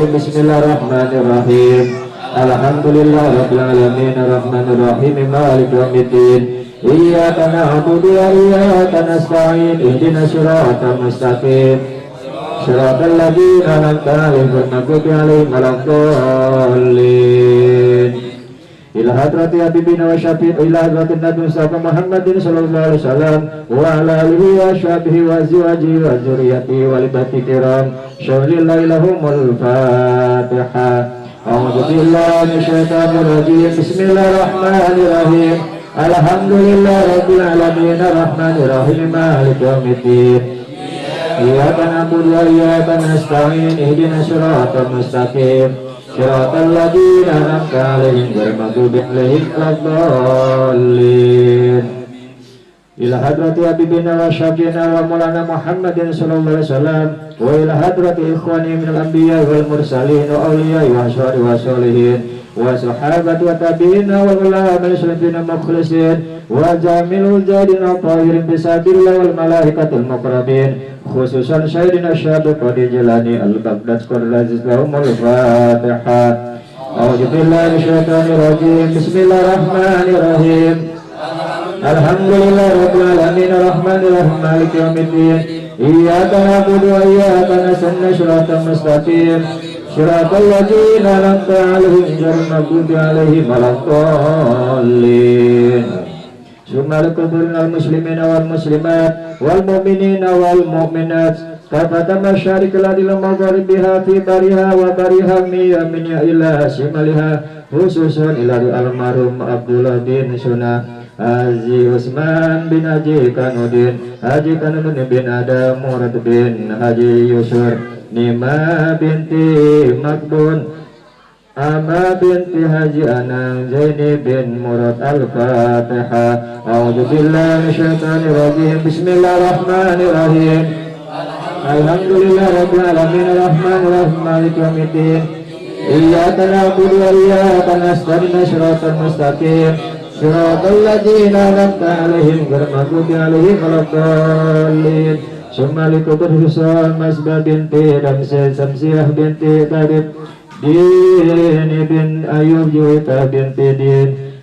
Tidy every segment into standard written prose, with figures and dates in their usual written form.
Bismillahirrahmanirrahim. Alhamdulillahirabbil alamin arrahmanir rahim maliki yaumiddin. Iyyaka na'budu wa iyyaka nasta'in. Ihdinas siratal mustaqim. Shiratal ladzina an'amta 'alaihim ghairil maghdubi 'alaihim waladdallin. Ila hadrati habibina wa syafi'ina ila hadratin Nabi Mustafa Muhammadin sallallahu alaihi wasallam wa ala alihi wa sahbihi wa azwajihi wa dzurriyyatihi wa libati kiram. Syaulillahi lahumul Fatihah. A'udzu billahi minasyaitonir rajim. Bismillahirrahmanirrahim. Alhamdulillahirabbil alamin arrahmanir rahim maliki yaumiddin. Iyyaka na'budu wa iyyaka nasta'in. Ihdinas siratal mustaqim. Shiratal ladzina an'amta 'alaihim ghairil maghdubi 'alaihim waladdallin. Ila hadrati habibina wa syafi'ina wa maulana Muhammadin sallallahu alaihi wasallam wa ila hadrati ikhwani minal anbiya wal mursalin wa awliya wa asyari wa sholihin wa sahabati wa tabi'ina wa ulama al-salafina mukhlisin wa jamilul jadina tahirin bisabilillah wal malaikatil muqrabin khususan Sayyidina Syabir Qadir Jilani al-Baghdad Qadil Aziz lahumul Fatihah. A'udzu billahi minasyaitonir rajim. Bismillahirrahmanirrahim. Alhamdulillahirabbil alamin arrahmanir rahim maliki yaumiddin. Iyyaka na'budu wa iyyaka nasta'in. Shiratal mustaqim. Shiratal ladzina an'amta 'alaihim ghairil maghdubi 'alaihim waladdallin. Syukur kuburil muslimina wal muslimat wal mu'minina wal mu'minat kafatan masyarikil adil magharibiha fi bariha wa bariha miyaminiha ila shimaliha khususan ila almarhum Abdullah bin Sunnah Haji Usman bin Haji Kanudin Haji Kanudin bin Adam Murad bin Haji Yusur Nima binti Makbun Ama binti Haji Anang Zaini bin Murad Al-Fatihah. A'udzu billahi minasyaitonir rajim. Bismillahirrahmanirrahim. Alhamdulillahirabbil alamin arrahmanir rahim maliki yaumiddin. Iyyaka na'budu wa iyyaka nasta'in. Shiratal mustaqim. Shiratal ladzina an'amta 'alaihim ghairil maghdubi 'alaihim waladdallin. Summa likubur Husain Masbah binti Damsah Samsiah binti Tabib Din bin Ayub Juwita binti Din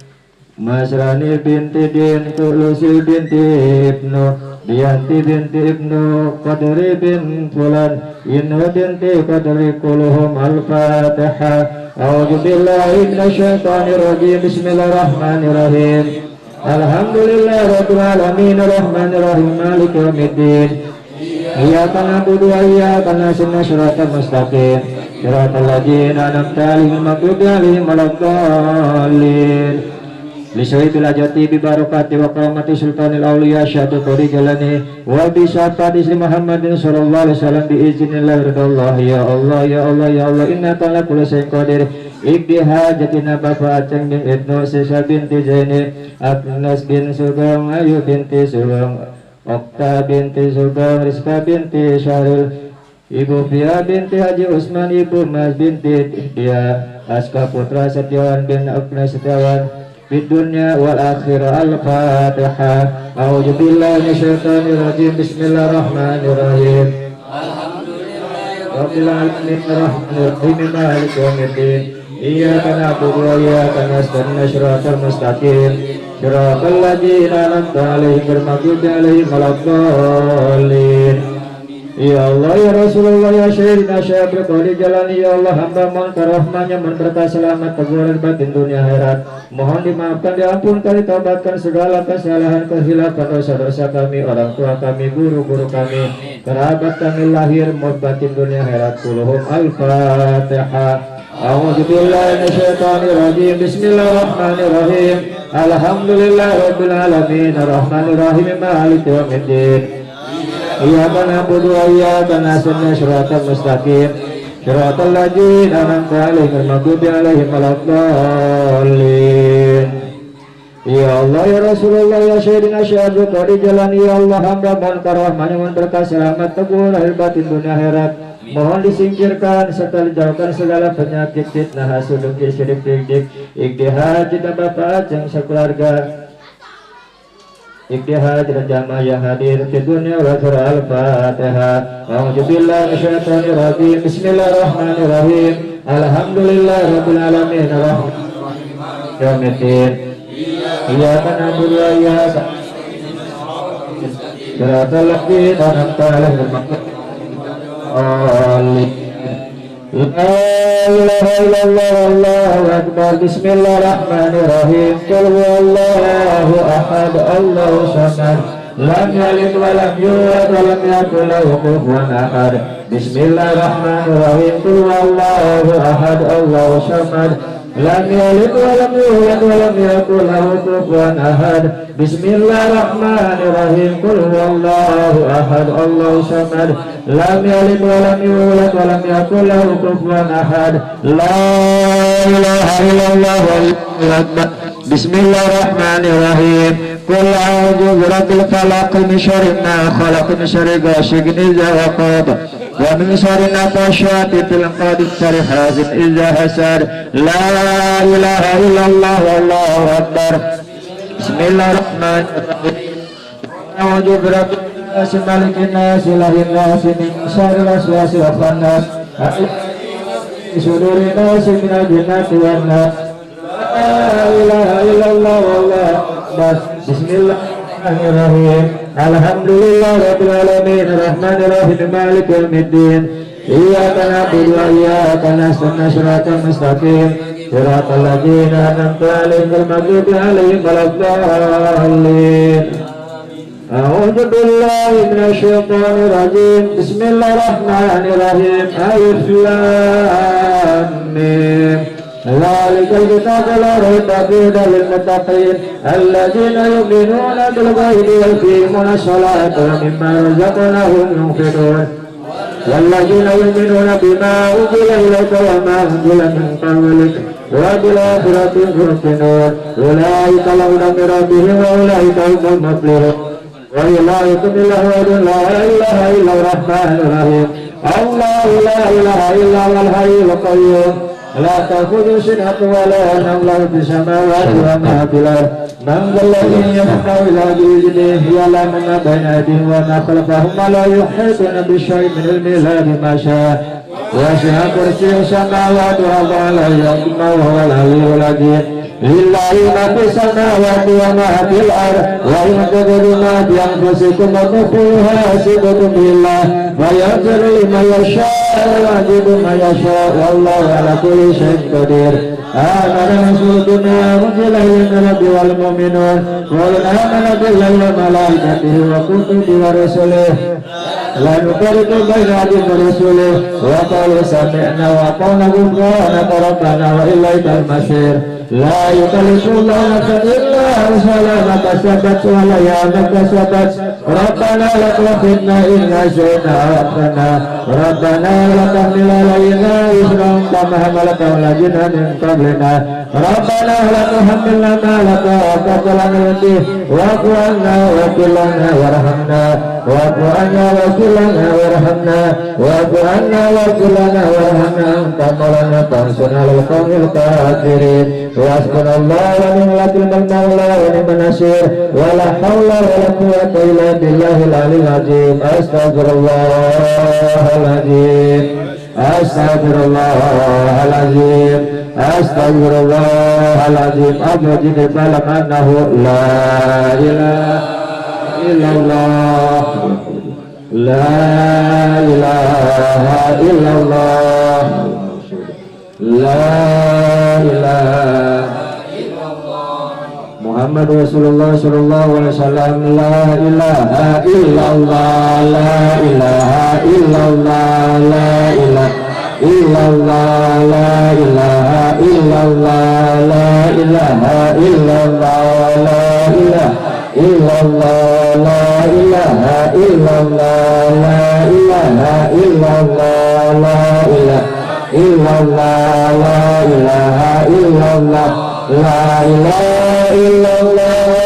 Masrani binti Din Kulusi binti Ibnu Diyanti binti Ibnu Qadri bin Fulan Inwa binti Qadri Kuluhum Al-Fatihah. A'udzu billahi minasyaitonir rajim. Bismillahirrahmanirrahim. Alhamdulillahirabbil alamin arrahmanir rahim maliki yaumiddin. Iyyaka na'budu wa iyyaka nasta'in. Shiratal mustaqim. Shiratal ladzina an'amta 'alaihim maghdubi 'alaihim waladdallin. Li syaibil ajati bi barakati wa karamati sultanil auliya syadu qadi jalani wa bi syafati Sri Muhammadin sallallahu alaihi wasallam bi iznillah ridallah. Ya Allah ya Allah ya Allah innaka ala kulli syai'in qadir. Ikdi hajatina Bapak Aceng bin Ibnu Sisa binti Zaini Agnes bin Sugeng Ayu binti Sugeng Okta binti Sugeng Rizka binti Syahril Ibu Fia binti Haji Usman Ibu Mas binti Dia Aska Putra Setiawan bin Agnes Setiawan Bid dunya wal akhirah. Al-Fatihah. A'udzu billahi minasyaitonir rajim. Bismillahirrahmanirrahim. Alhamdulillahirabbil alamin arrahmanir rahim maliki yaumiddin. Iyyaka na'budu wa iyyaka nasta'in. Shiratal mustaqim. Shiratal ladzina an'amta 'alaihim ghairil maghdubi 'alaihim waladdallin. Ya Allah ya Rasulullah ya Sayyidina Syabir Qadir Jalani. Ya Allah hamba mohon karahmanya berkah selamat teguran batin dunia akhirat. Mohon dimaafkan diampunkan ditaubatkan segala kesalahan kehilafan dosa-dosa kami, orang tua kami, guru-guru kami, kerabat kami lahir maupun batin dunia akhirat. Kulluhum Al-Fatihah. A'udzu billahi minasyaitonir rajim. Bismillahirrahmanirrahim. Alhamdulillahirabbil alamin arrahmanir rahim maliki yaumiddin. Iyyaka na'budu wa iyyaka nasta'in. Shiratal mustaqim. Shiratal ladzina an'amta 'alaihim ghairil maghdubi 'alaihim waladdallin. Ya Allah ya Rasulullah ya Sayyidina Syabir Qadir Jalani. Ya Allah hamba mohon karahmanya mohon berkah selamat teguh lahir batin dunia akhirat. Mohon disingkirkan serta dijauhkan segala penyakit fitnah hasud dengki syirik dik ikdi hajat Bapak Aceng sekeluarga. Iktihad dan jamaah yang hadir di dunia wal akhirah. Al-Fatihah. A'udzubillahi minasyaitonir rajim. Bismillahirrahmanirrahim. Alhamdulillahirabbil alamin. Arrahmanirrahim. Yaumiddin. Iyyaka na'budu wa iyyaka Shiratal ladzina an'amta 'alaihim La ilaha illallah wallahu akbar. Bismillahirrahmanirrahim. Qul huwallahu ahad Allahu samad lam yalid wa lam yulad wa lam yakul lahu kufuwan ahad. Bismillahirrahmanirrahim. Qul huwallahu ahad Allahu samad lam yalid wa lam yulad wa lam yakul lahu kufuwan ahad. Bismillahirrahmanirrahim. Qul huwallahu ahad Allahu samad lam yalid wa lam yulad wa lam yakul lahu kufuwan ahad. La ilaha illallah wallahul akbar. Bismillahirrahmanirrahim. Qul a'udzu birabbil falaq min syarri ma khalaq min syarri ghasiqin idza waqab wa min syarri nafasyati fil 'uqad min syarri hasidin idza hasad. La ilaha illallah wallahu akbar. Bismillahirrahmanirrahim. A'udzu birabbil nas malikin nas ilahin nas min syarril waswasil khannas sudurin nas minal jinnati wan nas. La ilaha illallah wallahu akbar. Bismillahirrahmanirrahim. Alhamdulillahirabbil alamin. Arrahmanirrahim. Maliki yaumiddin. Iyyaka na'budu wa iyyaka nasta'in. Shiratal mustaqim. Shiratal ladzina an'amta 'alaihim ghairil maghdubi 'alaihim waladdallin. A'udzu billahi minasy syaithanir rajim. Bismillahirrahmanirrahim. Alif lam mim. Zalikal kitabu la raiba fihi hudal muttaqin alladzina yu'minuna bil ghaibi wa yuqimuna sholata wa mimma razaqnahum yunfiqun walladzina yu'minuna bima unzila ilayka wa ma unzila min qablik wa bil akhirati hum yuqinun ulaika lahum min rabbihim wa ulaika humul muflihun. Wa ilaikum illahul la ilaha illallah rahmanir rahim. Allahu la ilaha illa huwal hayyul qayyum la ta'khudhuhu sinatun wa la nawm lahu fis samawati wa ma fil ardh. Man dhal ladzi yashfa'u illa bi'idhnihi ya'lamu ma bayna aydihim wa ma khalfahum wa la yuhituna bi shay'in min ilmihi illa bima sha'a. Wasi'a kursiyyuhu samawati wal arda la yaqumu wa huwal 'aliyyul 'azim. Lillahi ma fis samawati wa ma fil ardh wa in tubdu ma fi anfusikum wa tukhfuhu hasibukum billah wa yaghfiru liman yasha'u wa yu'adhibu man yasha'u wallahu 'ala kulli syai'in qadir. Amana rasuluna unzila ilayka nabiyyu wal mu'minun qul amana billahi wa malaikatihi wa kutubihi wa rusulihi la nufarriqu baina ahadin min rusulihi wa qalu sami'na wa ata'na ghufranaka rabbana wa ilaykal masir. La yukallifullahu nafsan illa wus'aha ma kasabat wa la ma kasabat. Rabbana la tu'akhidhna in nasina aw akhtana. Rabbana la tahmil 'alaina isran kama hamaltahu 'ala ladzina min qablina. Rabbana la tuhammilna ma la taqata lana bihi wa'fu 'anna waghfir lana warhamna wa'fu 'anna waghfir lana warhamna wa'fu 'anna waghfir lana warhamna anta maulana fansurna 'alal qawmil kafirin. Hasbunallahu wa ni'mal wakeel maula wa ni'man nasir wa la haula wa la quwwata illa billahil aliyyil azim. Astaghfirullahaladzim. Astaghfirullahaladzim. Astaghfirullahaladzim. Abujid balam annahu la ilaha illallah. La ilaha illallah. La ilaha Muhammad Rasulullah sallallahu alaihi wasallam. La ilaha illallah. La ilaha illallah. La ilaha illallah. La ilaha illallah. La ilaha illallah. La ilaha illallah. La ilaha illallah. La ilaha illallah. La ilaha illallah. La ilaha illallah. La ilaha illallah. La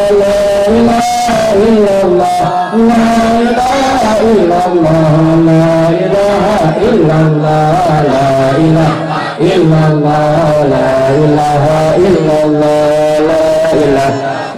ilaha illallah. La ilaha illallah. La ilaha illallah. La ilaha illallah. La ilaha illallah. La ilaha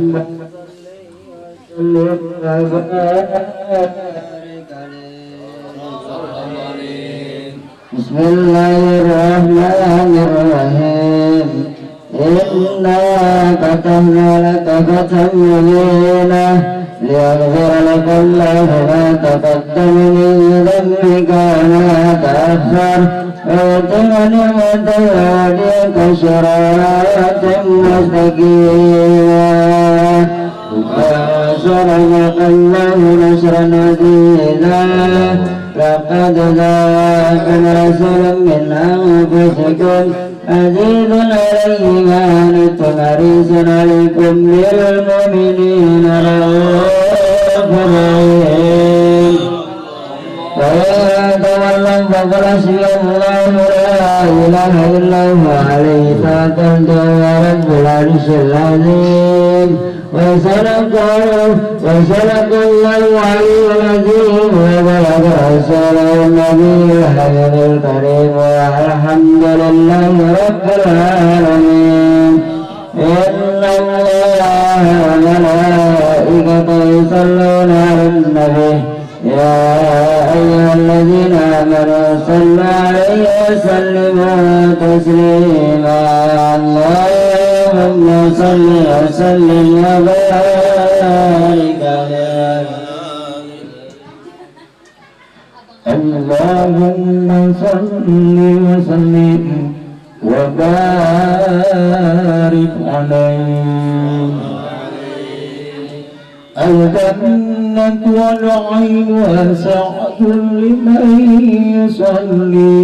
محمد بسم الله الرحمن الرحيم إنا فتحنا لك فتحا مبينا ليغفر لك الله ما تقدم من ذنبك وما تأخر ويتم نعمته ويهديك صراطا مستقيما وينصرك الله نصرا عزيزا لقد جاءكم رسول من أنفسكم عزيز عليه ما عنتم حريص عليكم بالمؤمنين رؤوف رحيم فإن تولوا فقل حسبي الله لا إله إلا هو عليه توكلت وهو رب العرش العظيم وصدق الله العلي العظيم وبلغ رسوله النبي الحبيب الكريم والحمد لله رب العالمين إن الله وملائكته يصلون على النبي يا أيها الذين آمنوا صلوا عليه وسلموا تسليما اللهم صل وسلم وبارك عليه اللهم صل وسلم وبارك عليه الجنة والعين سعة لمن يصلي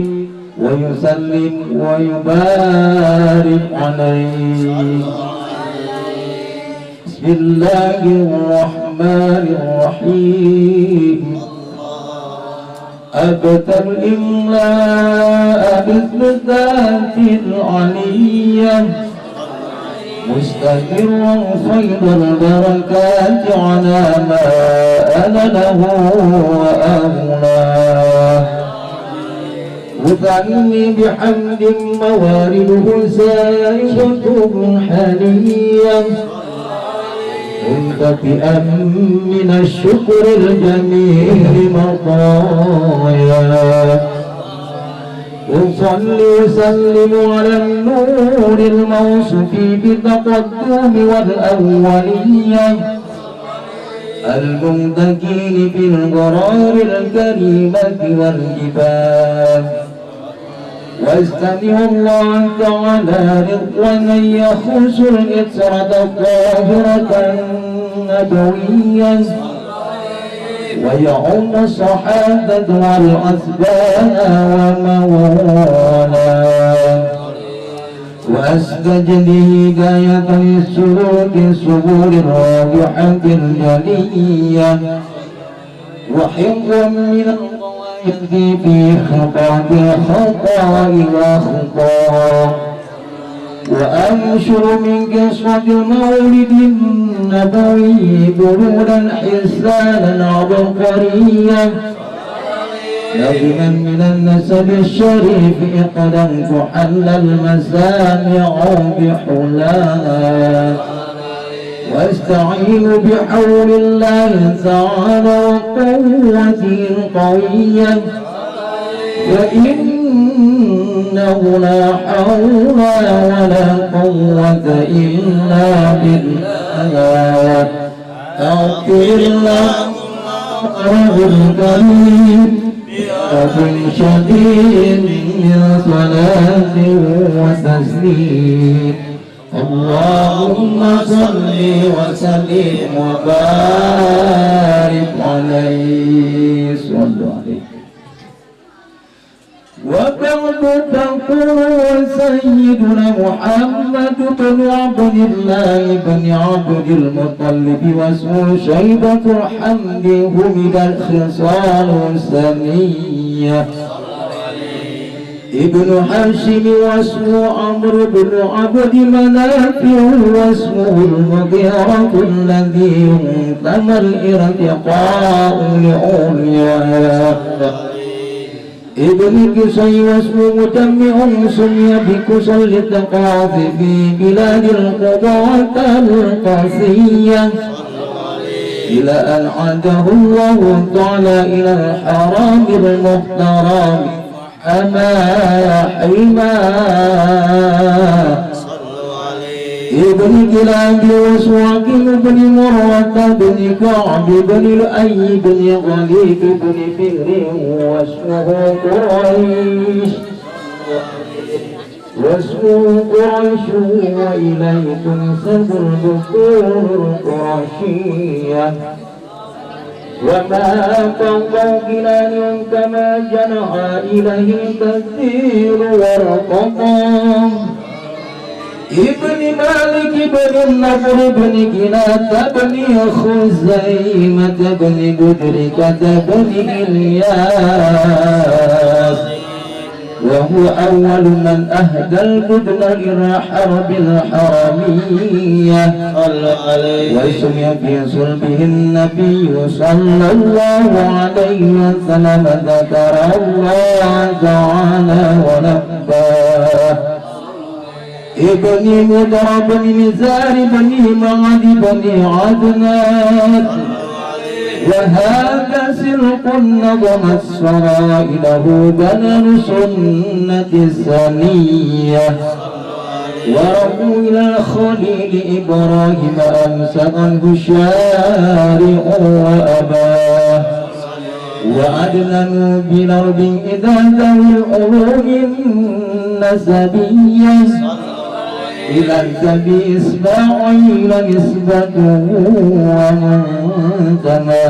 ويسلم ويبارك عليه بسم الله الرحمن الرحيم أبتى الإملاء مثل ذات العلية مستمرا فيض البركات على ما أنا له وأهلاه أثني بحمد موارده سائغة حنية منتفئا من الشكر الجميل مطايا أصلي وسلم على النور الموصوف بالتقدم والأولية الممتكين في القرار الكريمة والجبال واستمع الله تعالى رضوانا يخص الإسرة الطاهرة النبوية ويعم الصحابة والأتباع وموالاه وأستجلي هداية السلوك السبل الرابحة الجلية وحفظا من القواعد في خطأ وخطأ وأنشر من قصة المولد النبوي برودا حسانا عبقريا نظما من النسب الشريف قدم تحل المسامع بحلاها واستعين بحول الله تعالى وقوته القوية فإنه لا حول ولا قوة إلا بالله أغفر الله رب الكريم بأمر شديد من صلاة وتسليم اللهم صل وسلم وبارك عليه صلى عليه وبعد تقول سيدنا محمد بن عبد الله بن عبد المطلب واسمه شيبة الحمد حمد الخصال السمية ابن هاشم واسمه عمرو بن عبد مناف واسمه المغيرة الذي ينتمى الارتقاء لأولياء ابن قصي واسمه متمع سمي بقصي للتقاطع في بلاد القضاة القاسية إلى أن عاده الله تعالى إلى الحرام المحترم حما ابن كلاب وسواق بن مروة بن كعب بن لؤي بن غليب بن فهر واسمه قريش وإليه تنسب الذكور القرشية وما فوق جنان كما جنح إليه تسير ورقصا ابن مالك بن النضر بن كنانة بن خزيمة بن بدركة بن إلياس وهو أول من أهدى البدن إلى حرب الحرمية وسمي في صلبه النبي صلى الله عليه وسلم ذكر الله تعالى ونباه ابن مضر بن نزار بن معد بن عدنان وهذا سلق نظم السرائله بدل سنة الثانية ورقوا إلى الخليل إبراهيم أمسكه الشارع وأباه وأدنوا بالأرض إذا ذوي العلوم النسبية إلى النبي إسماعيل نسبته ومنتمى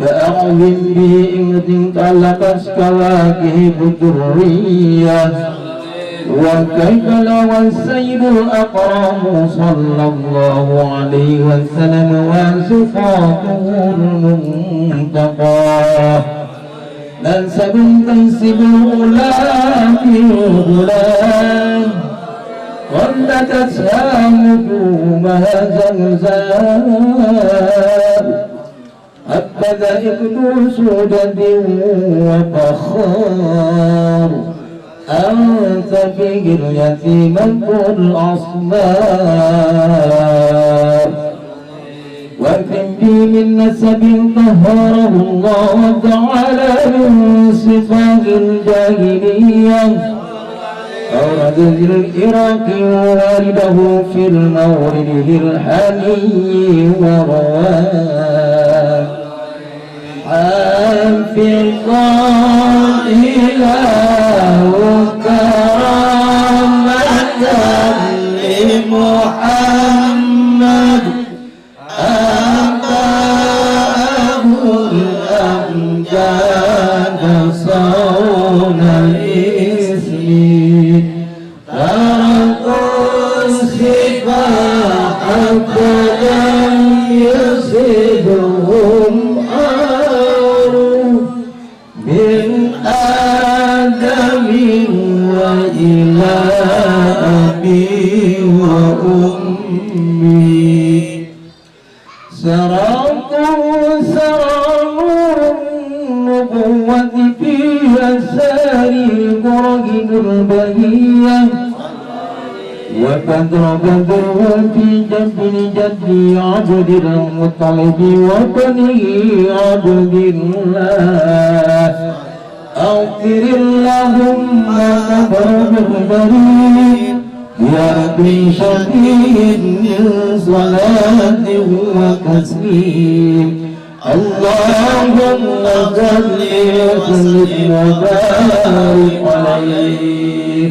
فأعلم به إن انطلقت كواكب الدرية وكيف لو السيد الأكرم صلى الله عليه وسلم وصفاته المنتقى ننسب تنسب الغلام في الغلام ولدتها نجومها زمزام حبذا ابن سدد وفخار أنت به اليتيم الأصنام واكرم بي من نسب طهره الله تعالى من صفات الجاهلية أورد العراق ووالده في المورد الحني ورواه عن في إله كرامة لمحمد أنت أبو الأمجاد صون الاسم تركوا السباح فلم يصبهم من آدم وإلى أبي وأمي سرقوا سرور النبوة في أسار برهن البهية وبدر بدر في جبل جدي عبد المطلب وبني عبد الله أغفر اللهم قبر البريد يا ربي شديد من صلاة وتسليم اللهم صل وسلم وبارك عليه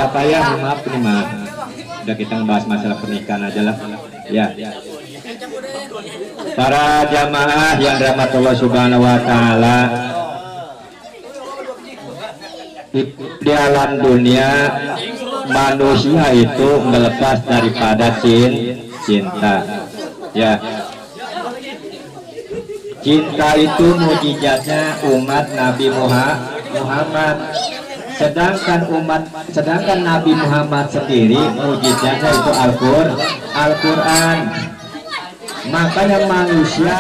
apa ya, maaf ini mah udah kita ngebahas masalah pernikahan aja lah ya. Para jamaah yang rahmatullah subhanahu wa ta'ala, di alam dunia manusia itu melepas daripada cinta ya. Cinta itu mujizatnya umat Nabi Muhammad, sedangkan Nabi Muhammad sendiri mujizatnya itu Al-Quran. Makanya manusia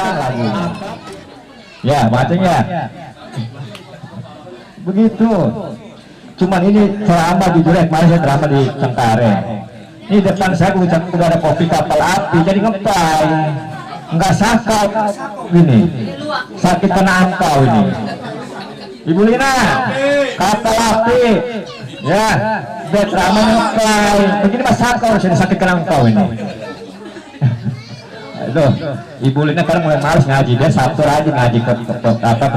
ya bacanya begitu. Cuman ini ceramah di Jurek, kemarin saya ceramah di Cengkareng. Ini depan saya udah ada kopi kapal api, jadi ngepai, nggak sakit ini, sakit kena angkau ini. Ibu Lina, kapal api, ya, dia ceramah ngepai, begini mas sakit harus sakit kena angkau ini. Itu Ibu Lina sekarang mulai males ngaji, dia Sabtu aja ngaji ke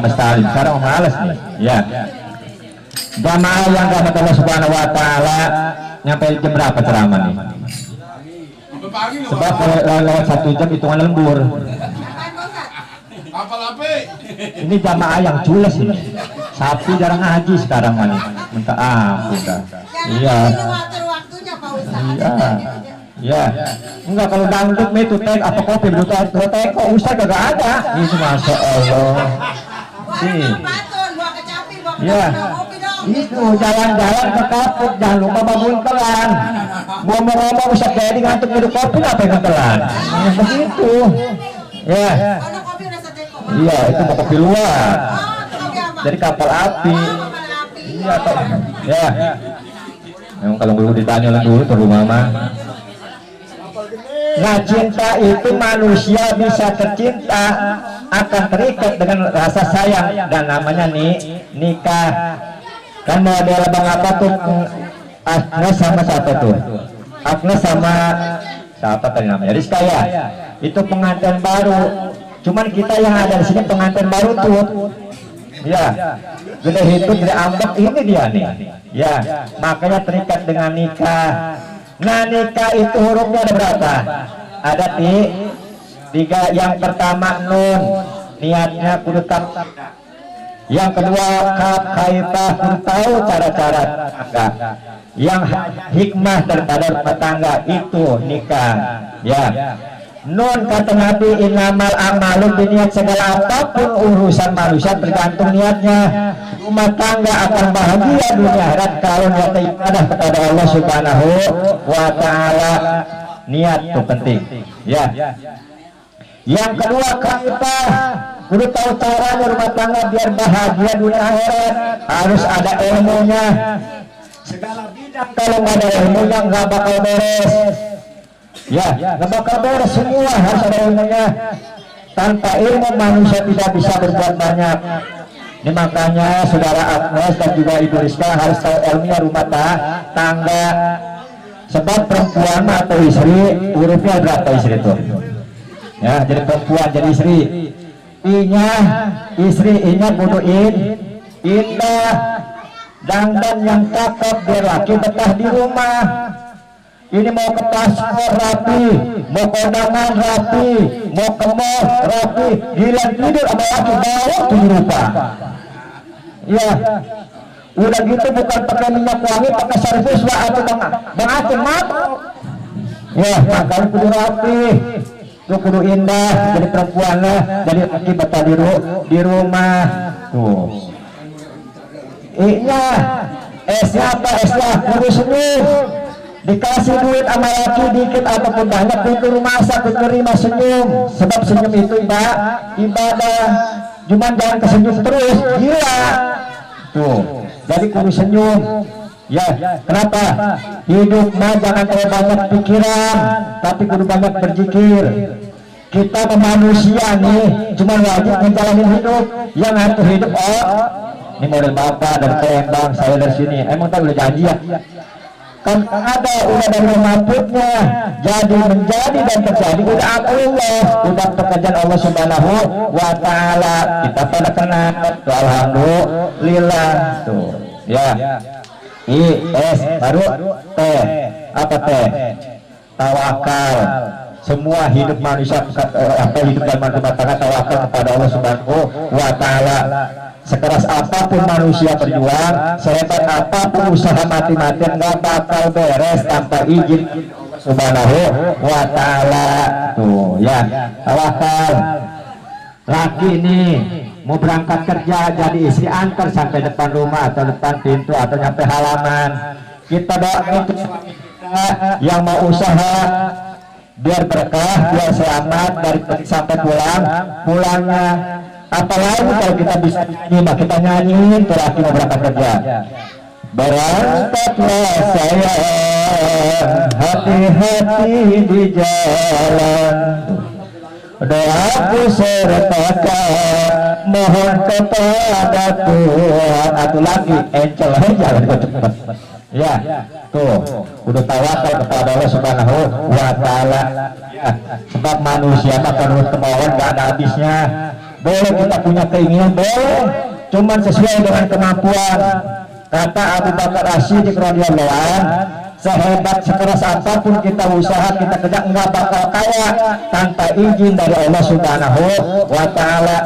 Mestalin, sekarang males nih, ya. Jamaah yang rahmat Allah subhanahu wa ta'ala, nyampe jam berapa ceramah nih? Sebab kalau lewat 1 jam hitungan lembur. Ini jamaah yang cules ini, Sabtu jarang ngaji sekarang mah nih. Minta ampun dah. Iya. Iya. Ya, enggak kalau dangdut itu teh apa kopi begitu teh kok Ustaz kagak ada. Itu masya Allah. Sih. Ya, itu jalan-jalan ke kapuk, jangan lupa babuntelan. Ngomong-ngomong Ustaz jadi ngantuk minum kopi apa yang telan? Begitu. Ya. Iya, itu mau kopi luar. Dari kapal api. Iya, Pak. Ya. Memang kalau dulu ditanya dulu tuh mama. Nah, cinta itu manusia bisa tercinta, akan terikat dengan rasa sayang, dan namanya nikah. Kan model bang apa tuh? Agnes sama siapa tuh? Agnes sama siapa tadi namanya? Rizka ya. Itu pengantin baru. Cuman kita yang ada di sini pengantin baru tuh. Ya, gede hidup gede ambek ini dia nih. Ya, makanya terikat dengan nikah. Nah, nikah itu hurufnya ada berapa? Ada 3. Yang pertama nun, niatnya kudu kap. Yang kedua kaf, kaifah, kudu tahu cara-cara tangga. Yang hikmah daripada rumah tangga itu nikah. Ya. Nun kata Nabi, innamal a'malu biniat, segala apapun urusan manusia tergantung niatnya. Rumah tangga akan bahagia dunia akhirat kalau niat ibadah kepada Allah Subhanahu wa ta'ala. Niat itu penting. Ya. Yang kedua kaifah, kudu tahu caranya rumah tangga biar bahagia dunia akhirat, harus ada ilmunya. Segala bidang kalau nggak ada ilmunya nggak bakal beres. Ya, nggak bakal beres, semua harus ada ilmunya. Tanpa ilmu manusia tidak bisa berbuat banyak. Ini makanya saudara Agnes dan juga Ibu Rizka harus tahu ilmunya rumah tangga. Sebab perempuan atau istri, hurufnya berapa istri itu? Ya, jadi perempuan jadi istri. I-nya istri, I-nya kudu indah, dandan yang cakep, biar laki betah di rumah. Ini mau ke paspor rapi, mau kondangan rapi, mau ke mall rapi, gila tidur sama laki bawa 7 rupa. Ya, udah gitu bukan pakai minyak wangi, pakai servis lah atau bang Aceh mabuk. Ya, makanya kudu rapi, tuh kudu indah, jadi perempuan lah, jadi laki betah di rumah. Tuh. I-nya, S-nya apa? S-nya kudu senyum. Dikasih duit sama laki dikit ataupun banyak, kudu masak, kudu terima senyum. Sebab senyum itu ibadah. Cuman jangan kesenyum terus, gila. Tuh, jadi kudu senyum. Ya, kenapa? Hidup mah jangan terlalu banyak pikiran, tapi kudu banyak berzikir. Kita manusia nih, cuma wajib menjalani hidup. Yang ngatur hidup, ini model bapak dari Palembang, saya dari sini. Emang tak udah janji ya? Kan ada udah dari mabutnya, jadi menjadi dan terjadi udah Allah, udah pekerjaan Allah Subhanahu wa ta'ala. Kita pada kenal, alhamdulillah. Tuh, ya. I S baru T. Apa T? Tawakal. Semua hidup manusia hidup dan rumah tangga tawakal kepada Allah Subhanahu wa taala. Sekeras apapun manusia berjuang, sehebat apapun usaha mati-matian, nggak bakal beres tanpa izin Subhanahu wa taala. Tuh ya, tawakal. Laki nih mau berangkat kerja, jadi istri antar sampai depan rumah atau depan pintu atau nyampe halaman. Kita doakan untuk yang mau usaha biar berkah, biar selamat dari sampai pulangnya. Apalagi kalau kita bisa nyimak, kita nyanyiin tuh laki mau berangkat kerja. Berangkatlah saya, hati-hati di jalan. Doaku sertakan, mohon kepada Tuhan. Atau lagi, encel aja jalan cepat. Ya, tuh, udah tawakal kepada Allah Subhanahu wa taala. Ya, sebab manusia mah menurut kemauan gak ada habisnya. Boleh kita punya keinginan, boleh, cuman sesuai dengan kemampuan. Kata Abu Bakar As-Siddiq radhiyallahu anhu, sehebat sekeras apapun kita usaha, kita kerja, nggak bakal kaya tanpa izin dari Allah Subhanahu wa taala.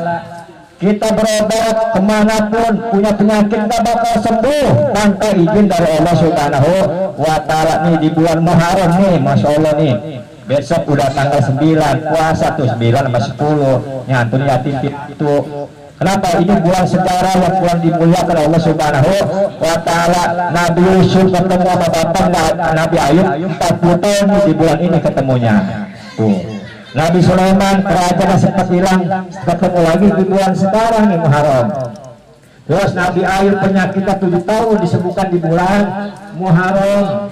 Kita berobat kemanapun, punya penyakit nggak bakal sembuh tanpa izin dari Allah Subhanahu wa taala. Nih di bulan Muharram nih, masya Allah nih, besok udah tanggal 9 puasa tuh 9 sama 10 nyantun yatim itu. Kenapa? Ini bulan sejarah, yang bulan dimuliakan Allah Subhanahu wa taala. Nabi Yusuf ketemu sama bapak Nabi Ayub 40 tahun di bulan ini ketemunya. Tuh. Nabi Sulaiman kerajaan sempat hilang, ketemu lagi di bulan sekarang nih Muharram. Terus Nabi Ayub penyakitnya 7 tahun disembuhkan di bulan Muharram.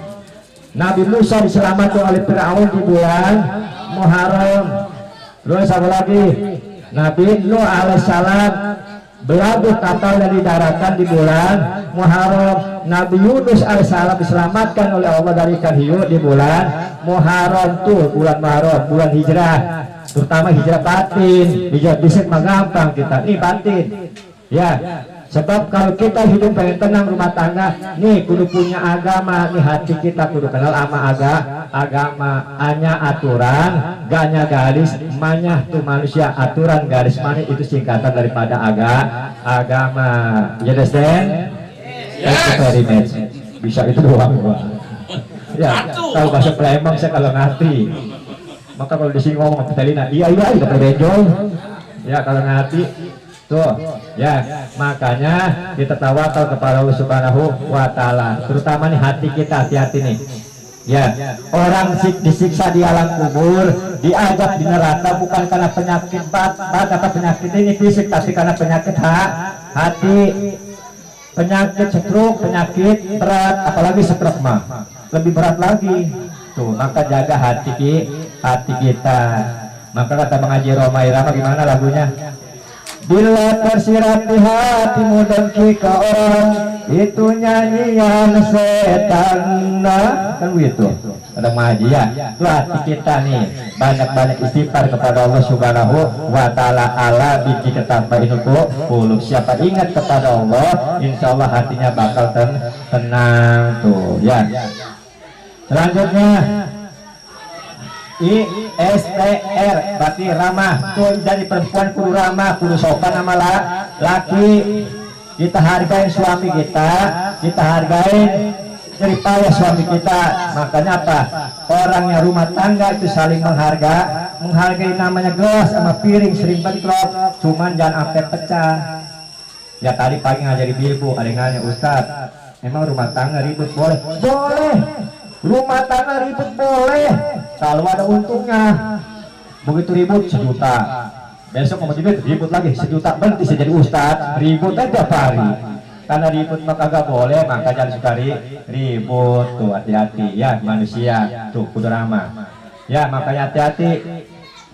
Nabi Musa diselamatkan oleh Fir'aun di bulan Muharram. Terus apa lagi? Nabi Nuh alaihissalam berlabuh kapal dari daratan di bulan Muharram. Nabi Yunus alaihissalam diselamatkan oleh Allah dari ikan hiu di bulan Muharram. Tuh bulan Muharram, bulan hijrah, terutama hijrah batin. Hijrah fisik mah gampang, kita ini batin ya. Sebab kalau kita hidup pengen tenang rumah tangga, nih kudu punya agama, nih hati kita kudu kenal ama agama. Hanya aturan, gaknya garis, emanya tuh manusia, aturan garis mana itu singkatan daripada agama. You understand? Yes. Very much. Bisa itu doang. Ya, tahu bahasa Palembang saya kalau ngerti. Maka kalau disini ngomong kita lina, iya kita berenjoy. Ya kalau ngerti. Tuh, ya makanya kita tawakal kepada Allah Subhanahu wa taala. Terutama nih hati kita, hati-hati nih. Ya, orang disiksa di alam kubur, diajak di neraka bukan karena penyakit atau penyakit ini fisik, tapi karena penyakit hati, penyakit stroke, penyakit berat, apalagi stroke mah lebih berat lagi. Tuh, maka jaga hati kita. Maka kata Bang Haji Roma Irama gimana lagunya? Bila tersirat di hatimu dengki ke orang, itu nyanyian setan. Kan begitu. Ada maji ya. Itu hati kita nih, banyak-banyak istighfar kepada Allah Subhanahu wa taala. Ala biji ketampa inuku puluh. Siapa ingat kepada Allah, insya Allah hatinya bakal tenang tuh ya. Selanjutnya ISTR berarti ramah. Tuh dari perempuan kudu ramah, kudu sopan sama laki. Kita hargain suami kita hargain jeripaya suami kita. Makanya apa? Orangnya rumah tangga itu saling menghargai namanya gelas sama piring sering bentrok, cuman jangan sampai pecah. Ya tadi pagi ngajari ibu, ada yang nanya, Ustaz, emang rumah tangga ribut boleh? Boleh. Rumah tangga ribut boleh kalau ada untungnya. Begitu ribut 1 juta, besok mau ribut lagi 1 juta, berhenti saya jadi ustad, ribut aja tiap hari. Karena ribut maka gak boleh, maka jangan suka ribut. Tuh hati-hati ya manusia, tuh kudu ramah ya. Makanya hati-hati